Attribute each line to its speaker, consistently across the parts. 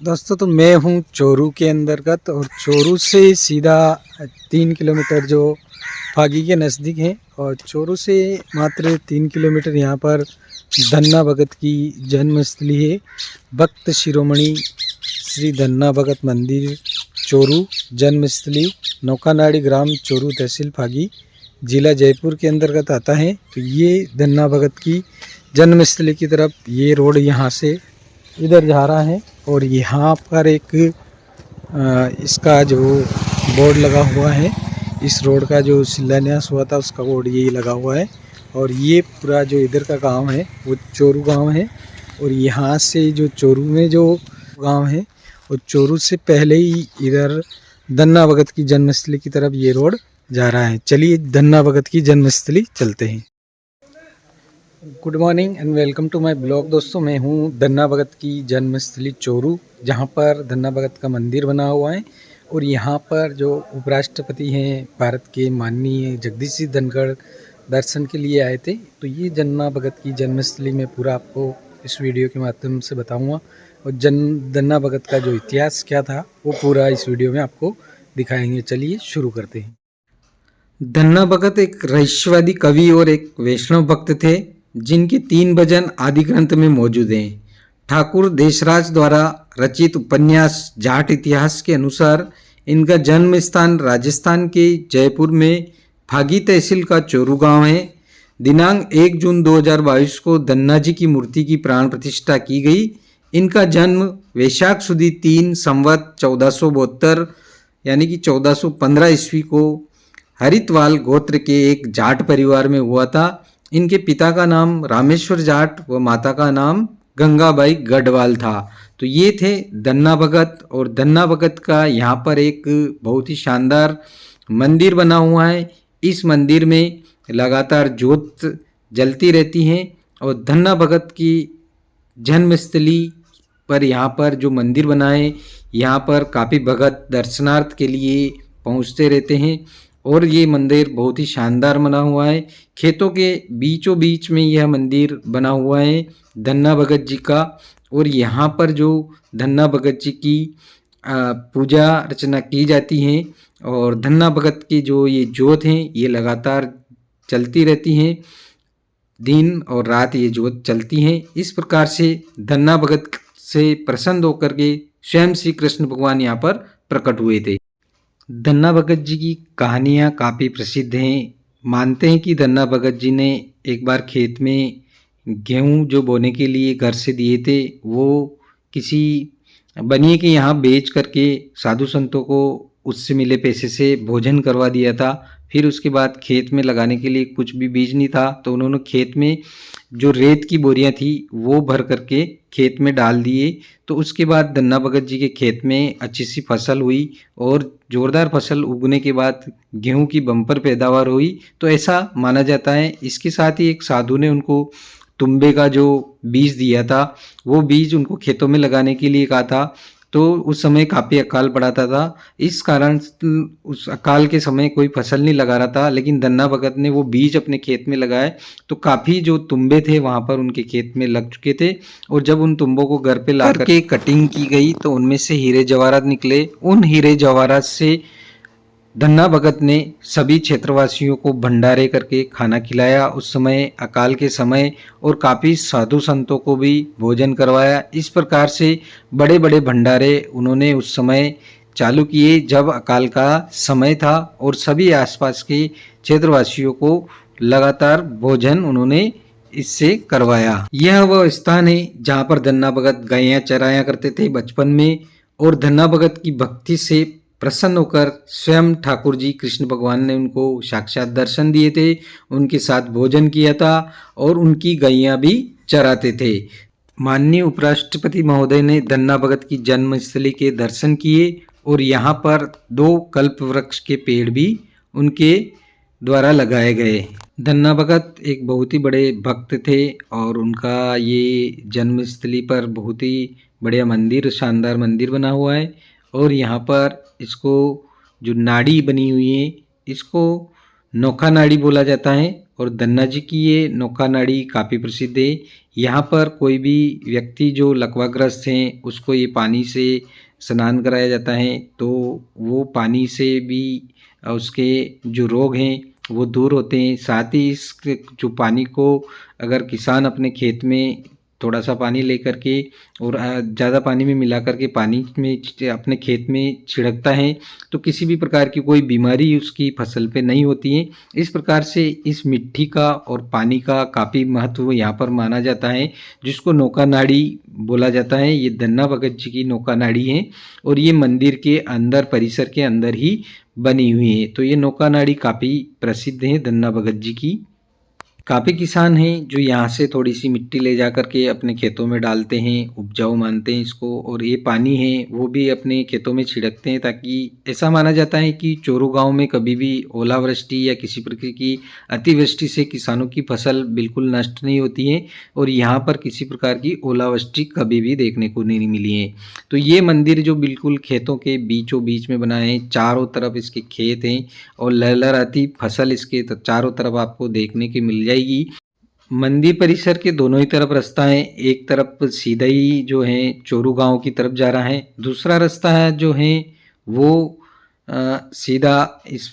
Speaker 1: दोस्तों तो मैं हूँ चोरू के अंतर्गत और चोरू से सीधा 3 किलोमीटर जो फागी के नज़दीक है और चोरू से मात्र 3 किलोमीटर यहाँ पर धन्ना भगत की जन्मस्थली है। भक्त शिरोमणि श्री धन्ना भगत मंदिर चोरू जन्मस्थली नौकानाड़ी ग्राम चोरू तहसील फागी जिला जयपुर के अंतर्गत आता है। तो ये धन्ना भगत की जन्मस्थली की तरफ ये रोड यहाँ से इधर जा रहा है और यहाँ पर एक इसका जो बोर्ड लगा हुआ है, इस रोड का जो शिलान्यास हुआ था उसका बोर्ड यही लगा हुआ है। और ये पूरा जो इधर का गांव है वो चोरू गांव है और यहाँ से जो चोरू में जो गांव है और चोरू से पहले ही इधर धन्ना भगत की जन्मस्थली की तरफ ये रोड जा रहा है। चलिए धन्ना भगत की जन्मस्थली चलते हैं। Good morning and welcome to my blog. दोस्तों मैं हूँ धन्ना भगत की जन्मस्थली चोरू, जहाँ पर धन्ना भगत का मंदिर बना हुआ है और यहाँ पर जो उपराष्ट्रपति हैं भारत के माननीय जगदीश जी धनखड़ दर्शन के लिए आए थे। तो ये धन्ना भगत की जन्मस्थली में पूरा आपको इस वीडियो के माध्यम से बताऊँगा और धन्ना भगत का जो इतिहास क्या था वो पूरा इस वीडियो में आपको दिखाएंगे। चलिए शुरू करते हैं। धन्ना भगत एक रहस्यवादी कवि और एक वैष्णव भक्त थे जिनके 3 भजन आदि ग्रंथ में मौजूद हैं। ठाकुर देशराज द्वारा रचित उपन्यास जाट इतिहास के अनुसार इनका जन्म स्थान राजस्थान के जयपुर में फागी तहसील का चोरू गांव है। दिनांक 1 जून 2022 को धन्ना जी की मूर्ति की प्राण प्रतिष्ठा की गई। इनका जन्म वैशाख सुदी 3 संवत 1472 यानी कि 1415 ईस्वी को हरितवाल गोत्र के एक जाट परिवार में हुआ था। इनके पिता का नाम रामेश्वर जाट व माता का नाम गंगाबाई गढ़वाल था। तो ये थे धन्ना भगत और धन्ना भगत का यहाँ पर एक बहुत ही शानदार मंदिर बना हुआ है। इस मंदिर में लगातार ज्योत जलती रहती हैं और धन्ना भगत की जन्मस्थली पर यहाँ पर जो मंदिर बना है यहाँ पर काफ़ी भगत दर्शनार्थ के लिए पहुँचते रहते हैं और ये मंदिर बहुत ही शानदार बना हुआ है। खेतों के बीचों बीच में यह मंदिर बना हुआ है धन्ना भगत जी का। और यहाँ पर जो धन्ना भगत जी की पूजा अर्चना की जाती है और धन्ना भगत की जो ये ज्योत हैं ये लगातार चलती रहती हैं, दिन और रात ये ज्योत चलती हैं। इस प्रकार से धन्ना भगत से प्रसन्न होकर के स्वयं श्री कृष्ण भगवान यहाँ पर प्रकट हुए थे। धन्ना भगत जी की कहानियाँ काफ़ी प्रसिद्ध हैं। मानते हैं कि धन्ना भगत जी ने एक बार खेत में गेहूं जो बोने के लिए घर से दिए थे वो किसी बनिए के यहाँ बेच करके साधु संतों को उससे मिले पैसे से भोजन करवा दिया था। फिर उसके बाद खेत में लगाने के लिए कुछ भी बीज नहीं था तो उन्होंने खेत में जो रेत की बोरियां थी वो भर करके खेत में डाल दिए। तो उसके बाद धन्ना भगत जी के खेत में अच्छी सी फसल हुई और ज़ोरदार फसल उगने के बाद गेहूं की बम्पर पैदावार हुई। तो ऐसा माना जाता है। इसके साथ ही एक साधु ने उनको तुम्बे का जो बीज दिया था वो बीज उनको खेतों में लगाने के लिए कहा था। तो उस समय काफ़ी अकाल पड़ाता था, इस कारण उस अकाल के समय कोई फसल नहीं लगा रहा था, लेकिन धन्ना भगत ने वो बीज अपने खेत में लगाए तो काफ़ी जो तुम्बे थे वहाँ पर उनके खेत में लग चुके थे। और जब उन तुम्बों को घर पे ला करके कटिंग की गई तो उनमें से हीरे जवाहरात निकले। उन हीरे जवाहरात से धन्ना भगत ने सभी क्षेत्रवासियों को भंडारे करके खाना खिलाया उस समय अकाल के समय, और काफ़ी साधु संतों को भी भोजन करवाया। इस प्रकार से बड़े बड़े भंडारे उन्होंने उस समय चालू किए जब अकाल का समय था और सभी आसपास के क्षेत्रवासियों को लगातार भोजन उन्होंने इससे करवाया। यह वह स्थान है जहाँ पर धन्ना भगत गायें चराया करते थे बचपन में और धन्ना भगत की भक्ति से प्रसन्न होकर स्वयं ठाकुर जी कृष्ण भगवान ने उनको साक्षात दर्शन दिए थे, उनके साथ भोजन किया था और उनकी गैया भी चराते थे। माननीय उपराष्ट्रपति महोदय ने धन्ना भगत की जन्मस्थली के दर्शन किए और यहाँ पर 2 कल्प वृक्ष के पेड़ भी उनके द्वारा लगाए गए। धन्ना भगत एक बहुत ही बड़े भक्त थे और उनका ये जन्मस्थली पर बहुत ही बढ़िया मंदिर, शानदार मंदिर बना हुआ है। और यहाँ पर इसको जो नाड़ी बनी हुई है इसको नौका नाड़ी बोला जाता है और धन्ना जी की ये नौका नाड़ी काफ़ी प्रसिद्ध है। यहाँ पर कोई भी व्यक्ति जो लकवाग्रस्त हैं उसको ये पानी से स्नान कराया जाता है, तो वो पानी से भी उसके जो रोग हैं वो दूर होते हैं। साथ ही इस जो पानी को अगर किसान अपने खेत में थोड़ा सा पानी लेकर के और ज़्यादा पानी में मिला कर के पानी में अपने खेत में छिड़कता है, तो किसी भी प्रकार की कोई बीमारी उसकी फसल पे नहीं होती है। इस प्रकार से इस मिट्टी का और पानी का काफ़ी महत्व यहाँ पर माना जाता है, जिसको नौका नाड़ी बोला जाता है। ये धन्ना भगत जी की नौका नाड़ी है और ये मंदिर के अंदर, परिसर के अंदर ही बनी हुई है। तो ये नौका नाड़ी काफ़ी प्रसिद्ध है धन्ना भगत जी की। काफ़ी किसान हैं जो यहाँ से थोड़ी सी मिट्टी ले जा कर के अपने खेतों में डालते हैं, उपजाऊ मानते हैं इसको, और ये पानी है वो भी अपने खेतों में छिड़कते हैं, ताकि ऐसा माना जाता है कि चोरू गांव में कभी भी ओलावृष्टि या किसी प्रकार की अतिवृष्टि से किसानों की फसल बिल्कुल नष्ट नहीं होती है, और यहाँ पर किसी प्रकार की ओलावृष्टि कभी भी देखने को नहीं मिली है। तो ये मंदिर जो बिल्कुल खेतों के बीचों बीच में बना है, चारों तरफ इसके खेत हैं और लहलहाती फसल इसके चारों तरफ आपको देखने की मिल जाएगी। मंदिर परिसर के दोनों ही तरफ रास्ता है। एक तरफ सीधा ही जो है चोरू गांव की तरफ जा रहा है, दूसरा रास्ता है जो है वो सीधा इस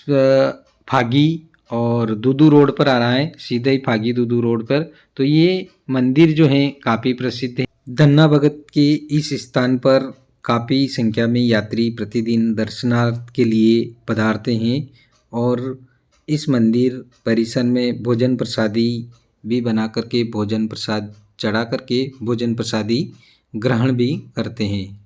Speaker 1: फागी और दूदू रोड पर आ रहा है, सीधा ही फागी दूदू रोड पर। तो ये मंदिर जो है काफ़ी प्रसिद्ध है। धन्ना भगत के इस स्थान पर काफ़ी संख्या में यात्री प्रतिदिन दर्शनार्थ के लिए पधारते हैं, और इस मंदिर परिसर में भोजन प्रसादी भी बना करके भोजन प्रसाद चढ़ा करके भोजन प्रसादी ग्रहण भी करते हैं।